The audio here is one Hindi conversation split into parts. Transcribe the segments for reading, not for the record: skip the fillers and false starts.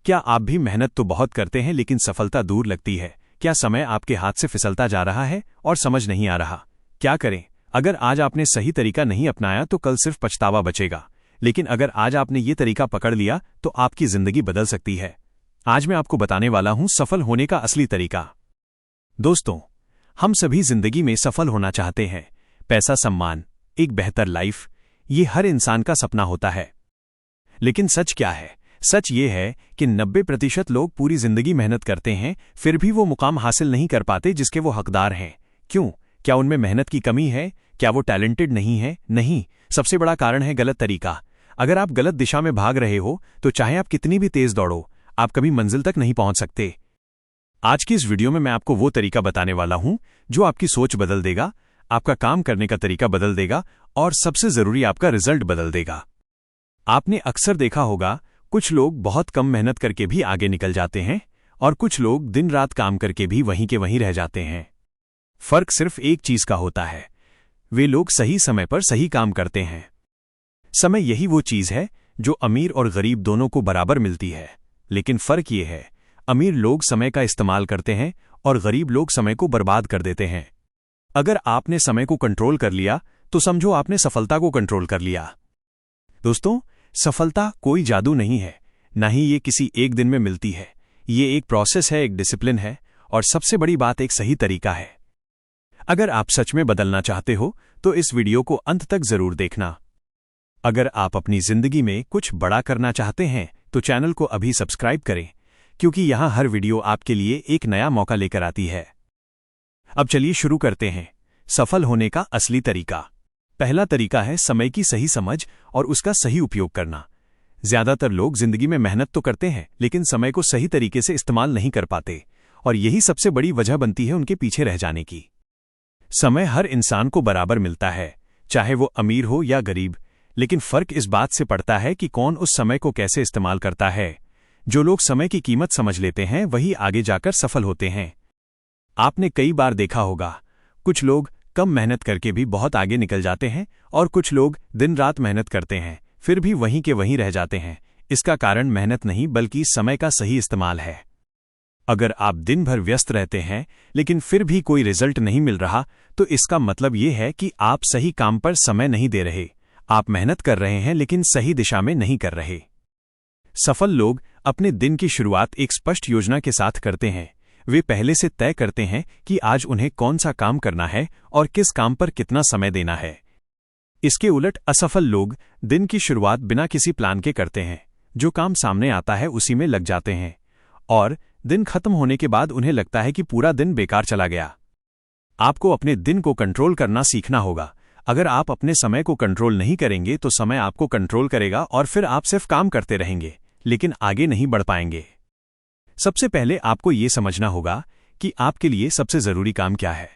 क्या आप भी मेहनत तो बहुत करते हैं लेकिन सफलता दूर लगती है? क्या समय आपके हाथ से फिसलता जा रहा है और समझ नहीं आ रहा? क्या करें? अगर आज आपने सही तरीका नहीं अपनाया तो कल सिर्फ पछतावा बचेगा, लेकिन अगर आज आपने ये तरीका पकड़ लिया तो आपकी जिंदगी बदल सकती है। आज मैं आपको बताने वाला हूं सफल होने का असली तरीका। दोस्तों, हम सभी जिंदगी में सफल होना चाहते हैं। पैसा, सम्मान, एक बेहतर लाइफ, ये हर इंसान का सपना होता है। लेकिन सच क्या है? सच ये है कि 90% लोग पूरी जिंदगी मेहनत करते हैं, फिर भी वो मुकाम हासिल नहीं कर पाते जिसके वो हकदार हैं। क्यों? क्या उनमें मेहनत की कमी है? क्या वो टैलेंटेड नहीं है? नहीं, सबसे बड़ा कारण है गलत तरीका। अगर आप गलत दिशा में भाग रहे हो तो चाहे आप कितनी भी तेज दौड़ो, आप कभी मंजिल तक नहीं पहुंच सकते। आज की इस वीडियो में मैं आपको वो तरीका बताने वाला हूं जो आपकी सोच बदल देगा, आपका काम करने का तरीका बदल देगा और सबसे जरूरी आपका रिजल्ट बदल देगा। आपने अक्सर देखा होगा, कुछ लोग बहुत कम मेहनत करके भी आगे निकल जाते हैं और कुछ लोग दिन रात काम करके भी वहीं के वहीं रह जाते हैं। फर्क सिर्फ एक चीज का होता है, वे लोग सही समय पर सही काम करते हैं। समय यही वो चीज है जो अमीर और गरीब दोनों को बराबर मिलती है, लेकिन फर्क ये है, अमीर लोग समय का इस्तेमाल करते हैं और गरीब लोग समय को बर्बाद कर देते हैं। अगर आपने समय को कंट्रोल कर लिया तो समझो आपने सफलता को कंट्रोल कर लिया। दोस्तों, सफलता कोई जादू नहीं है, ना ही ये किसी एक दिन में मिलती है। ये एक प्रोसेस है, एक डिसिप्लिन है और सबसे बड़ी बात एक सही तरीका है। अगर आप सच में बदलना चाहते हो तो इस वीडियो को अंत तक जरूर देखना। अगर आप अपनी जिंदगी में कुछ बड़ा करना चाहते हैं तो चैनल को अभी सब्सक्राइब करें, क्योंकि यहां हर वीडियो आपके लिए एक नया मौका लेकर आती है। अब चलिए शुरू करते हैं। सफल होने का असली तरीका। पहला तरीका है समय की सही समझ और उसका सही उपयोग करना। ज्यादातर लोग जिंदगी में मेहनत तो करते हैं लेकिन समय को सही तरीके से इस्तेमाल नहीं कर पाते, और यही सबसे बड़ी वजह बनती है उनके पीछे रह जाने की। समय हर इंसान को बराबर मिलता है, चाहे वो अमीर हो या गरीब, लेकिन फर्क इस बात से पड़ता है कि कौन उस समय को कैसे इस्तेमाल करता है। जो लोग समय की कीमत समझ लेते हैं वही आगे जाकर सफल होते हैं। आपने कई बार देखा होगा, कुछ लोग कम मेहनत करके भी बहुत आगे निकल जाते हैं और कुछ लोग दिन रात मेहनत करते हैं फिर भी वहीं के वहीं रह जाते हैं। इसका कारण मेहनत नहीं बल्कि समय का सही इस्तेमाल है। अगर आप दिन भर व्यस्त रहते हैं लेकिन फिर भी कोई रिजल्ट नहीं मिल रहा तो इसका मतलब ये है कि आप सही काम पर समय नहीं दे रहे। आप मेहनत कर रहे हैं लेकिन सही दिशा में नहीं कर रहे। सफल लोग अपने दिन की शुरुआत एक स्पष्ट योजना के साथ करते हैं। वे पहले से तय करते हैं कि आज उन्हें कौन सा काम करना है और किस काम पर कितना समय देना है। इसके उलट असफल लोग दिन की शुरुआत बिना किसी प्लान के करते हैं। जो काम सामने आता है उसी में लग जाते हैं और दिन खत्म होने के बाद उन्हें लगता है कि पूरा दिन बेकार चला गया। आपको अपने दिन को कंट्रोल करना सीखना होगा। अगर आप अपने समय को कंट्रोल नहीं करेंगे तो समय आपको कंट्रोल करेगा और फिर आप सिर्फ काम करते रहेंगे लेकिन आगे नहीं बढ़ पाएंगे। सबसे पहले आपको ये समझना होगा कि आपके लिए सबसे जरूरी काम क्या है।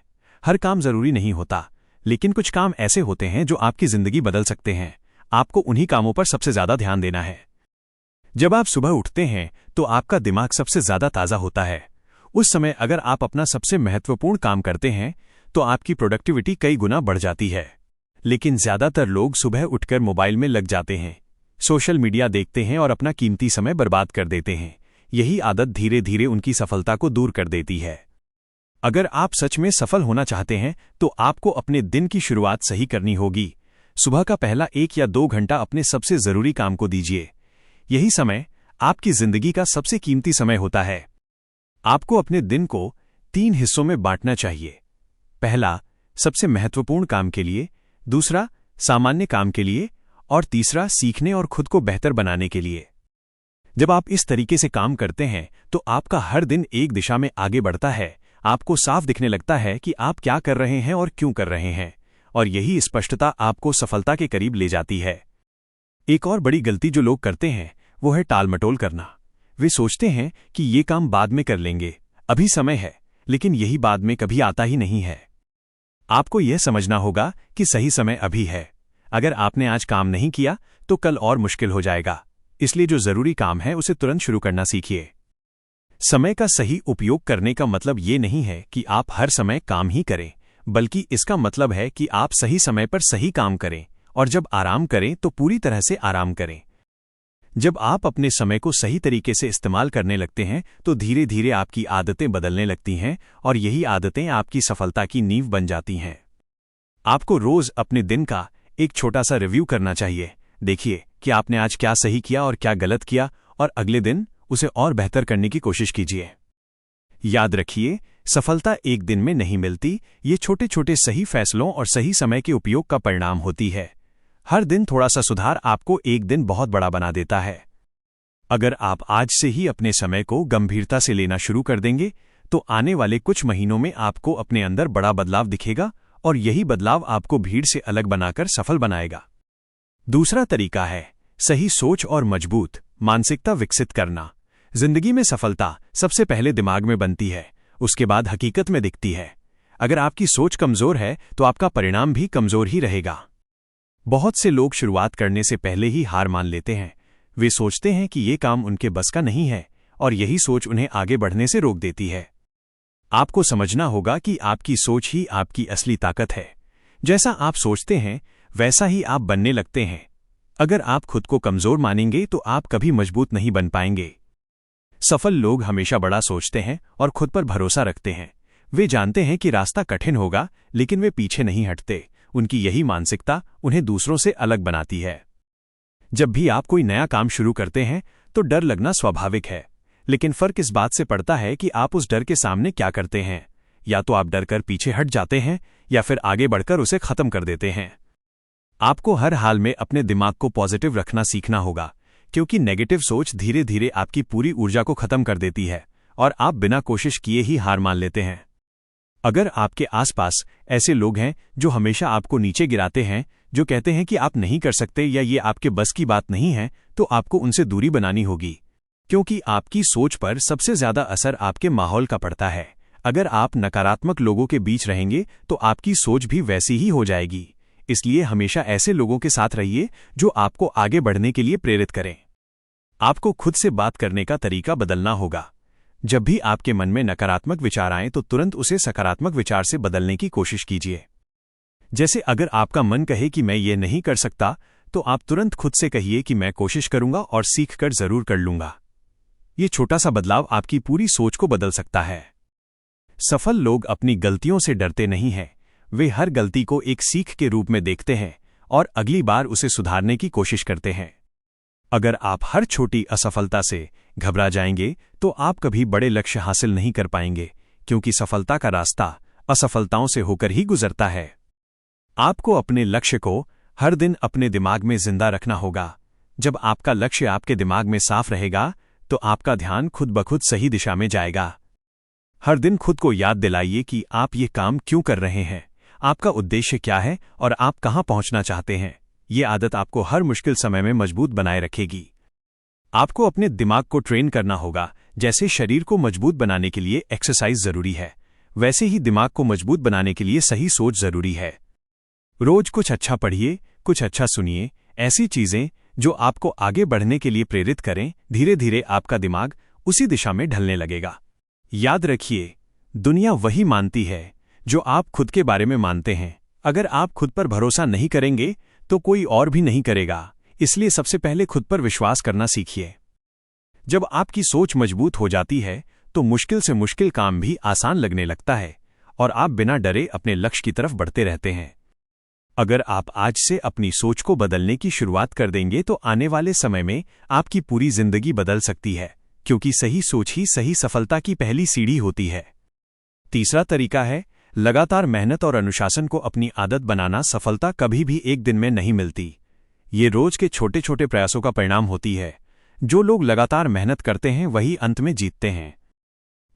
हर काम जरूरी नहीं होता, लेकिन कुछ काम ऐसे होते हैं जो आपकी जिंदगी बदल सकते हैं। आपको उन्हीं कामों पर सबसे ज्यादा ध्यान देना है। जब आप सुबह उठते हैं तो आपका दिमाग सबसे ज्यादा ताजा होता है। उस समय अगर आप अपना सबसे महत्वपूर्ण काम करते हैं तो आपकी प्रोडक्टिविटी कई गुना बढ़ जाती है। लेकिन ज्यादातर लोग सुबह उठकर मोबाइल में लग जाते हैं, सोशल मीडिया देखते हैं और अपना कीमती समय बर्बाद कर देते हैं। यही आदत धीरे धीरे उनकी सफलता को दूर कर देती है। अगर आप सच में सफल होना चाहते हैं तो आपको अपने दिन की शुरुआत सही करनी होगी। सुबह का पहला 1 या 2 घंटा अपने सबसे जरूरी काम को दीजिए। यही समय आपकी जिंदगी का सबसे कीमती समय होता है। आपको अपने दिन को 3 हिस्सों में बांटना चाहिए। पहला, सबसे महत्वपूर्ण काम के लिए, दूसरा, सामान्य काम के लिए और तीसरा, सीखने और खुद को बेहतर बनाने के लिए। जब आप इस तरीके से काम करते हैं तो आपका हर दिन एक दिशा में आगे बढ़ता है। आपको साफ दिखने लगता है कि आप क्या कर रहे हैं और क्यों कर रहे हैं, और यही स्पष्टता आपको सफलता के करीब ले जाती है। एक और बड़ी गलती जो लोग करते हैं वो है टालमटोल करना। वे सोचते हैं कि ये काम बाद में कर लेंगे, अभी समय है, लेकिन यही बाद में कभी आता ही नहीं है। आपको यह समझना होगा कि सही समय अभी है। अगर आपने आज काम नहीं किया तो कल और मुश्किल हो जाएगा। इसलिए जो जरूरी काम है उसे तुरंत शुरू करना सीखिए। समय का सही उपयोग करने का मतलब ये नहीं है कि आप हर समय काम ही करें, बल्कि इसका मतलब है कि आप सही समय पर सही काम करें और जब आराम करें तो पूरी तरह से आराम करें। जब आप अपने समय को सही तरीके से इस्तेमाल करने लगते हैं तो धीरे धीरे आपकी आदतें बदलने लगती हैं और यही आदतें आपकी सफलता की नींव बन जाती हैं। आपको रोज अपने दिन का एक छोटा सा रिव्यू करना चाहिए। देखिए कि आपने आज क्या सही किया और क्या गलत किया, और अगले दिन उसे और बेहतर करने की कोशिश कीजिए। याद रखिए, सफलता एक दिन में नहीं मिलती, ये छोटे छोटे सही फैसलों और सही समय के उपयोग का परिणाम होती है। हर दिन थोड़ा सा सुधार आपको एक दिन बहुत बड़ा बना देता है। अगर आप आज से ही अपने समय को गंभीरता से लेना शुरू कर देंगे तो आने वाले कुछ महीनों में आपको अपने अंदर बड़ा बदलाव दिखेगा और यही बदलाव आपको भीड़ से अलग बनाकर सफल बनाएगा। दूसरा तरीका है सही सोच और मजबूत मानसिकता विकसित करना। जिंदगी में सफलता सबसे पहले दिमाग में बनती है, उसके बाद हकीकत में दिखती है। अगर आपकी सोच कमजोर है तो आपका परिणाम भी कमजोर ही रहेगा। बहुत से लोग शुरुआत करने से पहले ही हार मान लेते हैं। वे सोचते हैं कि ये काम उनके बस का नहीं है और यही सोच उन्हें आगे बढ़ने से रोक देती है। आपको समझना होगा कि आपकी सोच ही आपकी असली ताकत है। जैसा आप सोचते हैं वैसा ही आप बनने लगते हैं। अगर आप खुद को कमजोर मानेंगे तो आप कभी मजबूत नहीं बन पाएंगे। सफल लोग हमेशा बड़ा सोचते हैं और खुद पर भरोसा रखते हैं। वे जानते हैं कि रास्ता कठिन होगा लेकिन वे पीछे नहीं हटते। उनकी यही मानसिकता उन्हें दूसरों से अलग बनाती है। जब भी आप कोई नया काम शुरू करते हैं तो डर लगना स्वाभाविक है, लेकिन फर्क इस बात से पड़ता है कि आप उस डर के सामने क्या करते हैं। या तो आप डर कर पीछे हट जाते हैं या फिर आगे बढ़कर उसे खत्म कर देते हैं। आपको हर हाल में अपने दिमाग को पॉजिटिव रखना सीखना होगा, क्योंकि नेगेटिव सोच धीरे धीरे आपकी पूरी ऊर्जा को खत्म कर देती है और आप बिना कोशिश किए ही हार मान लेते हैं। अगर आपके आसपास ऐसे लोग हैं जो हमेशा आपको नीचे गिराते हैं, जो कहते हैं कि आप नहीं कर सकते या ये आपके बस की बात नहीं है, तो आपको उनसे दूरी बनानी होगी, क्योंकि आपकी सोच पर सबसे ज्यादा असर आपके माहौल का पड़ता है। अगर आप नकारात्मक लोगों के बीच रहेंगे तो आपकी सोच भी वैसी ही हो जाएगी। इसलिए हमेशा ऐसे लोगों के साथ रहिए जो आपको आगे बढ़ने के लिए प्रेरित करें। आपको खुद से बात करने का तरीका बदलना होगा। जब भी आपके मन में नकारात्मक विचार आएं तो तुरंत उसे सकारात्मक विचार से बदलने की कोशिश कीजिए। जैसे अगर आपका मन कहे कि मैं ये नहीं कर सकता, तो आप तुरंत खुद से कहिए कि मैं कोशिश करूंगा और सीख कर जरूर कर लूंगा। ये छोटा सा बदलाव आपकी पूरी सोच को बदल सकता है। सफल लोग अपनी गलतियों से डरते नहीं हैं। वे हर गलती को एक सीख के रूप में देखते हैं और अगली बार उसे सुधारने की कोशिश करते हैं। अगर आप हर छोटी असफलता से घबरा जाएंगे तो आप कभी बड़े लक्ष्य हासिल नहीं कर पाएंगे, क्योंकि सफलता का रास्ता असफलताओं से होकर ही गुजरता है। आपको अपने लक्ष्य को हर दिन अपने दिमाग में जिंदा रखना होगा। जब आपका लक्ष्य आपके दिमाग में साफ रहेगा तो आपका ध्यान खुद ब खुद सही दिशा में जाएगा। हर दिन खुद को याद दिलाइए कि आप ये काम क्यों कर रहे हैं, आपका उद्देश्य क्या है और आप कहां पहुंचना चाहते हैं। ये आदत आपको हर मुश्किल समय में मजबूत बनाए रखेगी। आपको अपने दिमाग को ट्रेन करना होगा। जैसे शरीर को मजबूत बनाने के लिए एक्सरसाइज जरूरी है, वैसे ही दिमाग को मजबूत बनाने के लिए सही सोच जरूरी है। रोज कुछ अच्छा पढ़िए, कुछ अच्छा सुनिए, ऐसी चीजें जो आपको आगे बढ़ने के लिए प्रेरित करें। धीरे धीरे आपका दिमाग उसी दिशा में ढलने लगेगा। याद रखिए, दुनिया वही मानती है जो आप खुद के बारे में मानते हैं। अगर आप खुद पर भरोसा नहीं करेंगे तो कोई और भी नहीं करेगा। इसलिए सबसे पहले खुद पर विश्वास करना सीखिए। जब आपकी सोच मजबूत हो जाती है तो मुश्किल से मुश्किल काम भी आसान लगने लगता है और आप बिना डरे अपने लक्ष्य की तरफ बढ़ते रहते हैं। अगर आप आज से अपनी सोच को बदलने की शुरुआत कर देंगे तो आने वाले समय में आपकी पूरी जिंदगी बदल सकती है, क्योंकि सही सोच ही सही सफलता की पहली सीढ़ी होती है। तीसरा तरीका है लगातार मेहनत और अनुशासन को अपनी आदत बनाना। सफलता कभी भी एक दिन में नहीं मिलती, ये रोज के छोटे छोटे प्रयासों का परिणाम होती है। जो लोग लगातार मेहनत करते हैं वही अंत में जीतते हैं।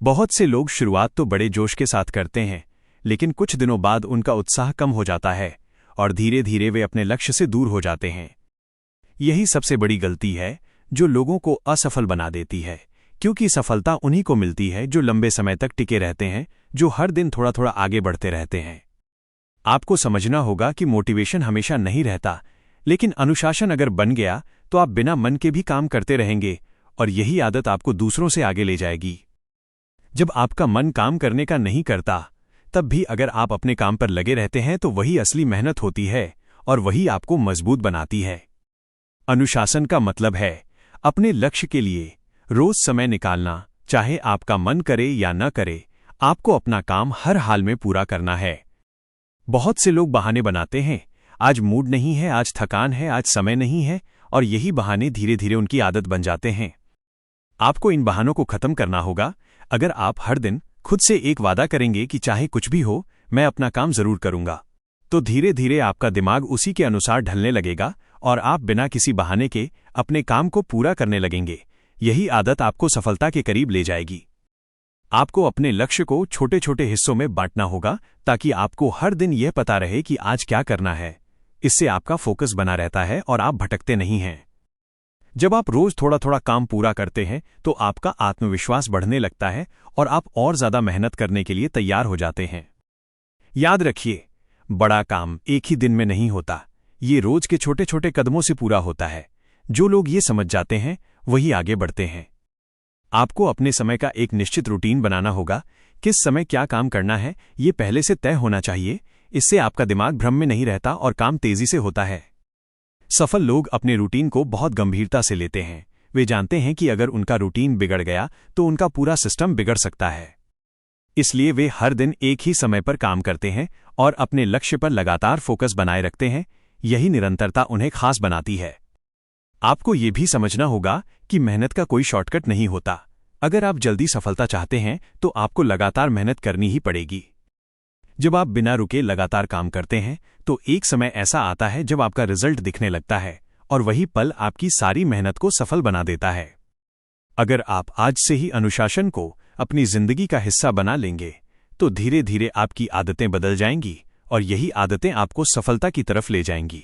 बहुत से लोग शुरुआत तो बड़े जोश के साथ करते हैं, लेकिन कुछ दिनों बाद उनका उत्साह कम हो जाता है और धीरे धीरे वे अपने लक्ष्य से दूर हो जाते हैं। यही सबसे बड़ी गलती है जो लोगों को असफल बना देती है, क्योंकि सफलता उन्हीं को मिलती है जो लंबे समय तक टिके रहते हैं, जो हर दिन थोड़ा थोड़ा आगे बढ़ते रहते हैं। आपको समझना होगा कि मोटिवेशन हमेशा नहीं रहता, लेकिन अनुशासन अगर बन गया तो आप बिना मन के भी काम करते रहेंगे और यही आदत आपको दूसरों से आगे ले जाएगी। जब आपका मन काम करने का नहीं करता, तब भी अगर आप अपने काम पर लगे रहते हैं तो वही असली मेहनत होती है और वही आपको मजबूत बनाती है। अनुशासन का मतलब है अपने लक्ष्य के लिए रोज समय निकालना, चाहे आपका मन करे या न करे, आपको अपना काम हर हाल में पूरा करना है। बहुत से लोग बहाने बनाते हैं, आज मूड नहीं है, आज थकान है, आज समय नहीं है, और यही बहाने धीरे धीरे उनकी आदत बन जाते हैं। आपको इन बहानों को खत्म करना होगा। अगर आप हर दिन खुद से एक वादा करेंगे कि चाहे कुछ भी हो, मैं अपना काम जरूर करूंगा, तो धीरे धीरे आपका दिमाग उसी के अनुसार ढलने लगेगा और आप बिना किसी बहाने के अपने काम को पूरा करने लगेंगे। यही आदत आपको सफलता के करीब ले जाएगी। आपको अपने लक्ष्य को छोटे छोटे हिस्सों में बांटना होगा ताकि आपको हर दिन यह पता रहे कि आज क्या करना है। इससे आपका फोकस बना रहता है और आप भटकते नहीं हैं। जब आप रोज थोड़ा थोड़ा काम पूरा करते हैं तो आपका आत्मविश्वास बढ़ने लगता है और आप और ज्यादा मेहनत करने के लिए तैयार हो जाते हैं। याद रखिए, बड़ा काम एक ही दिन में नहीं होता, ये रोज के छोटे छोटे कदमों से पूरा होता है। जो लोग ये समझ जाते हैं वही आगे बढ़ते हैं। आपको अपने समय का एक निश्चित रूटीन बनाना होगा। किस समय क्या काम करना है ये पहले से तय होना चाहिए। इससे आपका दिमाग भ्रम में नहीं रहता और काम तेजी से होता है। सफल लोग अपने रूटीन को बहुत गंभीरता से लेते हैं। वे जानते हैं कि अगर उनका रूटीन बिगड़ गया तो उनका पूरा सिस्टम बिगड़ सकता है। इसलिए वे हर दिन एक ही समय पर काम करते हैं और अपने लक्ष्य पर लगातार फोकस बनाए रखते हैं। यही निरंतरता उन्हें खास बनाती है। आपको ये भी समझना होगा कि मेहनत का कोई शॉर्टकट नहीं होता। अगर आप जल्दी सफलता चाहते हैं तो आपको लगातार मेहनत करनी ही पड़ेगी। जब आप बिना रुके लगातार काम करते हैं तो एक समय ऐसा आता है जब आपका रिजल्ट दिखने लगता है और वही पल आपकी सारी मेहनत को सफल बना देता है। अगर आप आज से ही अनुशासन को अपनी जिंदगी का हिस्सा बना लेंगे तो धीरे धीरे आपकी आदतें बदल जाएंगी और यही आदतें आपको सफलता की तरफ ले जाएंगी।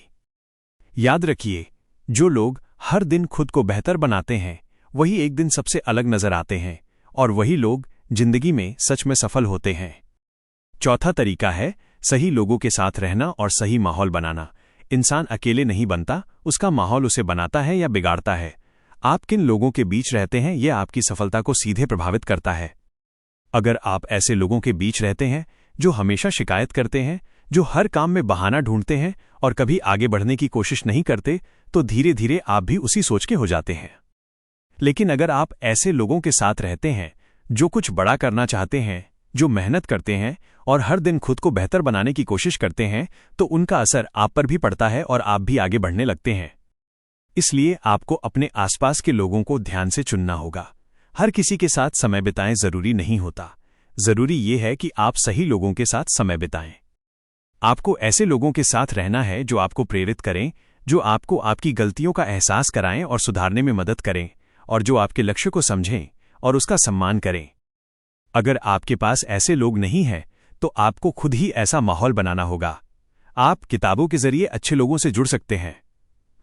याद रखिए, जो लोग हर दिन खुद को बेहतर बनाते हैं वही एक दिन सबसे अलग नजर आते हैं और वही लोग जिंदगी में सच में सफल होते हैं। चौथा तरीका है सही लोगों के साथ रहना और सही माहौल बनाना। इंसान अकेले नहीं बनता, उसका माहौल उसे बनाता है या बिगाड़ता है। आप किन लोगों के बीच रहते हैं यह आपकी सफलता को सीधे प्रभावित करता है। अगर आप ऐसे लोगों के बीच रहते हैं जो हमेशा शिकायत करते हैं, जो हर काम में बहाना ढूंढते हैं और कभी आगे बढ़ने की कोशिश नहीं करते, तो धीरे धीरे आप भी उसी सोच के हो जाते हैं। लेकिन अगर आप ऐसे लोगों के साथ रहते हैं जो कुछ बड़ा करना चाहते हैं, जो मेहनत करते हैं और हर दिन खुद को बेहतर बनाने की कोशिश करते हैं, तो उनका असर आप पर भी पड़ता है और आप भी आगे बढ़ने लगते हैं। इसलिए आपको अपने आसपास के लोगों को ध्यान से चुनना होगा। हर किसी के साथ समय बिताएं जरूरी नहीं होता। जरूरी यह है कि आप सही लोगों के साथ समय बिताएं। आपको ऐसे लोगों के साथ रहना है जो आपको प्रेरित करें, जो आपको आपकी गलतियों का एहसास कराएं और सुधारने में मदद करें, और जो आपके लक्ष्य को समझें और उसका सम्मान करें। अगर आपके पास ऐसे लोग नहीं हैं तो आपको खुद ही ऐसा माहौल बनाना होगा। आप किताबों के जरिए अच्छे लोगों से जुड़ सकते हैं,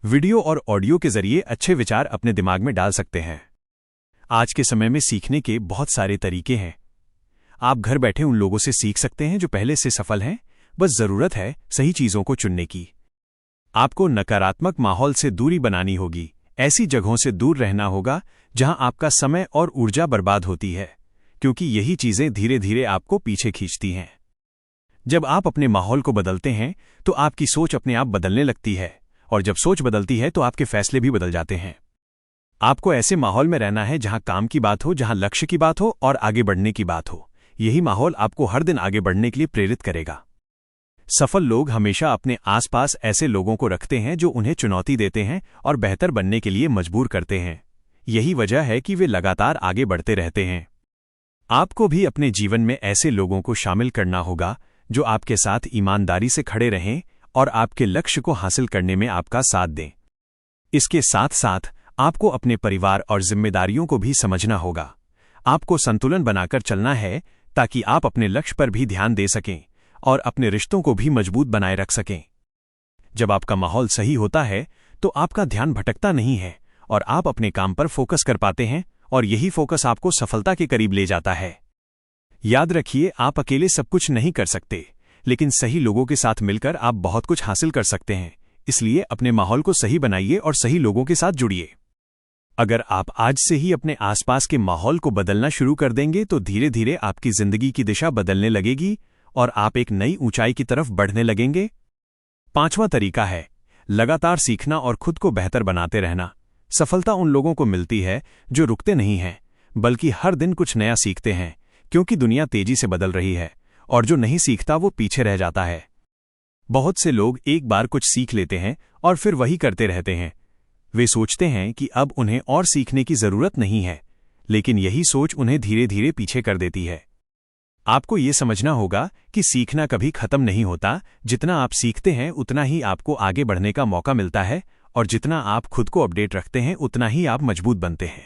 वीडियो और ऑडियो के जरिए अच्छे विचार अपने दिमाग में डाल सकते हैं। आज के समय में सीखने के बहुत सारे तरीके हैं। आप घर बैठे उन लोगों से सीख सकते हैं जो पहले से सफल हैं। बस जरूरत है सही चीजों को चुनने की। आपको नकारात्मक माहौल से दूरी बनानी होगी। ऐसी जगहों से दूर रहना होगा जहां आपका समय और ऊर्जा बर्बाद होती है, क्योंकि यही चीजें धीरे धीरे आपको पीछे खींचती हैं। जब आप अपने माहौल को बदलते हैं तो आपकी सोच अपने आप बदलने लगती है, और जब सोच बदलती है तो आपके फैसले भी बदल जाते हैं। आपको ऐसे माहौल में रहना है जहां काम की बात हो, जहां लक्ष्य की बात हो और आगे बढ़ने की बात हो। यही माहौल आपको हर दिन आगे बढ़ने के लिए प्रेरित करेगा। सफल लोग हमेशा अपने आसपास ऐसे लोगों को रखते हैं जो उन्हें चुनौती देते हैं और बेहतर बनने के लिए मजबूर करते हैं। यही वजह है कि वे लगातार आगे बढ़ते रहते हैं। आपको भी अपने जीवन में ऐसे लोगों को शामिल करना होगा जो आपके साथ ईमानदारी से खड़े रहें और आपके लक्ष्य को हासिल करने में आपका साथ दें। इसके साथ साथ आपको अपने परिवार और जिम्मेदारियों को भी समझना होगा। आपको संतुलन बनाकर चलना है ताकि आप अपने लक्ष्य पर भी ध्यान दे सकें और अपने रिश्तों को भी मजबूत बनाए रख सकें। जब आपका माहौल सही होता है तो आपका ध्यान भटकता नहीं है और आप अपने काम पर फोकस कर पाते हैं, और यही फोकस आपको सफलता के करीब ले जाता है। याद रखिए, आप अकेले सब कुछ नहीं कर सकते, लेकिन सही लोगों के साथ मिलकर आप बहुत कुछ हासिल कर सकते हैं। इसलिए अपने माहौल को सही बनाइए और सही लोगों के साथ जुड़िए। अगर आप आज से ही अपने आसपास के माहौल को बदलना शुरू कर देंगे तो धीरे धीरे आपकी जिंदगी की दिशा बदलने लगेगी और आप एक नई ऊंचाई की तरफ बढ़ने लगेंगे। 5वां तरीका है लगातार सीखना और खुद को बेहतर बनाते रहना। सफलता उन लोगों को मिलती है जो रुकते नहीं हैं, बल्कि हर दिन कुछ नया सीखते हैं, क्योंकि दुनिया तेजी से बदल रही है और जो नहीं सीखता वो पीछे रह जाता है। बहुत से लोग एक बार कुछ सीख लेते हैं और फिर वही करते रहते हैं। वे सोचते हैं कि अब उन्हें और सीखने की जरूरत नहीं है, लेकिन यही सोच उन्हें धीरे धीरे पीछे कर देती है। आपको ये समझना होगा कि सीखना कभी खत्म नहीं होता। जितना आप सीखते हैं उतना ही आपको आगे बढ़ने का मौका मिलता है, और जितना आप खुद को अपडेट रखते हैं उतना ही आप मजबूत बनते हैं।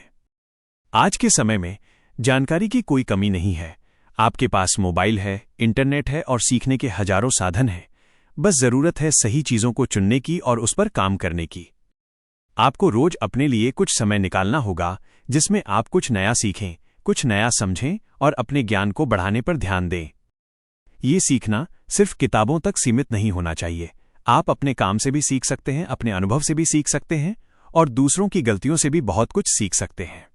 आज के समय में जानकारी की कोई कमी नहीं है। आपके पास मोबाइल है, इंटरनेट है और सीखने के हजारों साधन हैं। बस जरूरत है सही चीजों को चुनने की और उस पर काम करने की। आपको रोज अपने लिए कुछ समय निकालना होगा, जिसमें आप कुछ नया सीखें, कुछ नया समझें और अपने ज्ञान को बढ़ाने पर ध्यान दें। ये सीखना सिर्फ किताबों तक सीमित नहीं होना चाहिए। आप अपने काम से भी सीख सकते हैं, अपने अनुभव से भी सीख सकते हैं और दूसरों की गलतियों से भी बहुत कुछ सीख सकते हैं।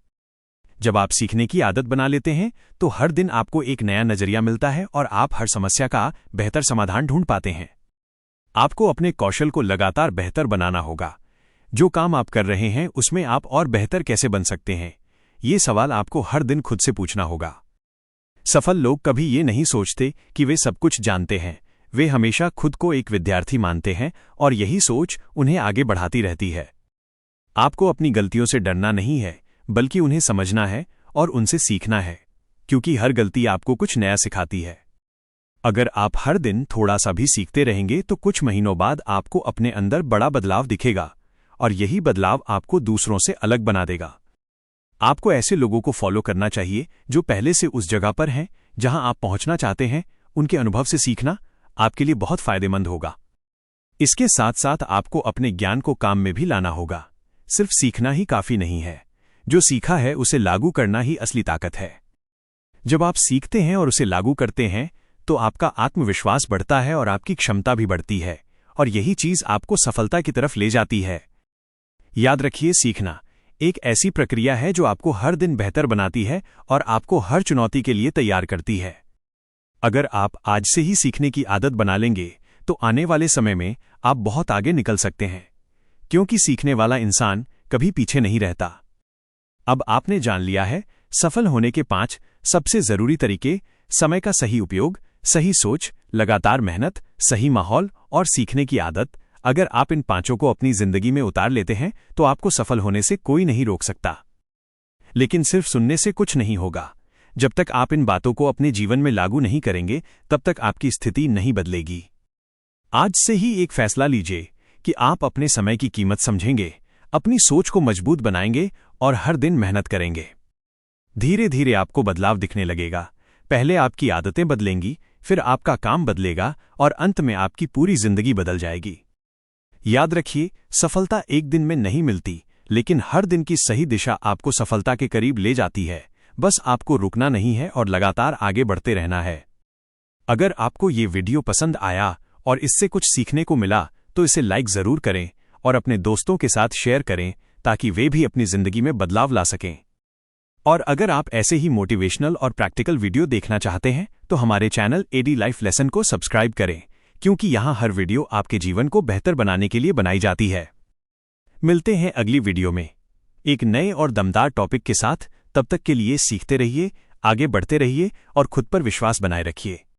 जब आप सीखने की आदत बना लेते हैं तो हर दिन आपको एक नया नजरिया मिलता है और आप हर समस्या का बेहतर समाधान ढूंढ पाते हैं। आपको अपने कौशल को लगातार बेहतर बनाना होगा। जो काम आप कर रहे हैं उसमें आप और बेहतर कैसे बन सकते हैं, ये सवाल आपको हर दिन खुद से पूछना होगा। सफल लोग कभी ये नहीं सोचते कि वे सब कुछ जानते हैं। वे हमेशा खुद को एक विद्यार्थी मानते हैं और यही सोच उन्हें आगे बढ़ाती रहती है। आपको अपनी गलतियों से डरना नहीं है, बल्कि उन्हें समझना है और उनसे सीखना है, क्योंकि हर गलती आपको कुछ नया सिखाती है। अगर आप हर दिन थोड़ा सा भी सीखते रहेंगे तो कुछ महीनों बाद आपको अपने अंदर बड़ा बदलाव दिखेगा, और यही बदलाव आपको दूसरों से अलग बना देगा। आपको ऐसे लोगों को फॉलो करना चाहिए जो पहले से उस जगह पर हैं जहां आप पहुंचना चाहते हैं। उनके अनुभव से सीखना आपके लिए बहुत फायदेमंद होगा। इसके साथ साथ आपको अपने ज्ञान को काम में भी लाना होगा। सिर्फ सीखना ही काफी नहीं है, जो सीखा है उसे लागू करना ही असली ताकत है। जब आप सीखते हैं और उसे लागू करते हैं तो आपका आत्मविश्वास बढ़ता है और आपकी क्षमता भी बढ़ती है, और यही चीज आपको सफलता की तरफ ले जाती है। याद रखिए, सीखना एक ऐसी प्रक्रिया है जो आपको हर दिन बेहतर बनाती है और आपको हर चुनौती के लिए तैयार करती है। अगर आप आज से ही सीखने की आदत बना लेंगे तो आने वाले समय में आप बहुत आगे निकल सकते हैं, क्योंकि सीखने वाला इंसान कभी पीछे नहीं रहता। अब आपने जान लिया है सफल होने के 5 सबसे जरूरी तरीके: समय का सही उपयोग, सही सोच, लगातार मेहनत, सही माहौल और सीखने की आदत। अगर आप इन 5 को अपनी जिंदगी में उतार लेते हैं तो आपको सफल होने से कोई नहीं रोक सकता। लेकिन सिर्फ सुनने से कुछ नहीं होगा। जब तक आप इन बातों को अपने जीवन में लागू नहीं करेंगे तब तक आपकी स्थिति नहीं बदलेगी। आज से ही एक फैसला लीजिए कि आप अपने समय की कीमत समझेंगे, अपनी सोच को मजबूत बनाएंगे और हर दिन मेहनत करेंगे। धीरे धीरे आपको बदलाव दिखने लगेगा। पहले आपकी आदतें बदलेंगी, फिर आपका काम बदलेगा और अंत में आपकी पूरी जिंदगी बदल जाएगी। याद रखिए, सफलता एक दिन में नहीं मिलती, लेकिन हर दिन की सही दिशा आपको सफलता के करीब ले जाती है। बस आपको रुकना नहीं है और लगातार आगे बढ़ते रहना है। अगर आपको ये वीडियो पसंद आया और इससे कुछ सीखने को मिला तो इसे लाइक जरूर करें और अपने दोस्तों के साथ शेयर करें, ताकि वे भी अपनी जिंदगी में बदलाव ला सकें। और अगर आप ऐसे ही मोटिवेशनल और प्रैक्टिकल वीडियो देखना चाहते हैं तो हमारे चैनल एडी लाइफ लेसन को सब्सक्राइब करें, क्योंकि यहाँ हर वीडियो आपके जीवन को बेहतर बनाने के लिए बनाई जाती है। मिलते हैं अगली वीडियो में एक नए और दमदार टॉपिक के साथ। तब तक के लिए सीखते रहिए, आगे बढ़ते रहिए और खुद पर विश्वास बनाए रखिए।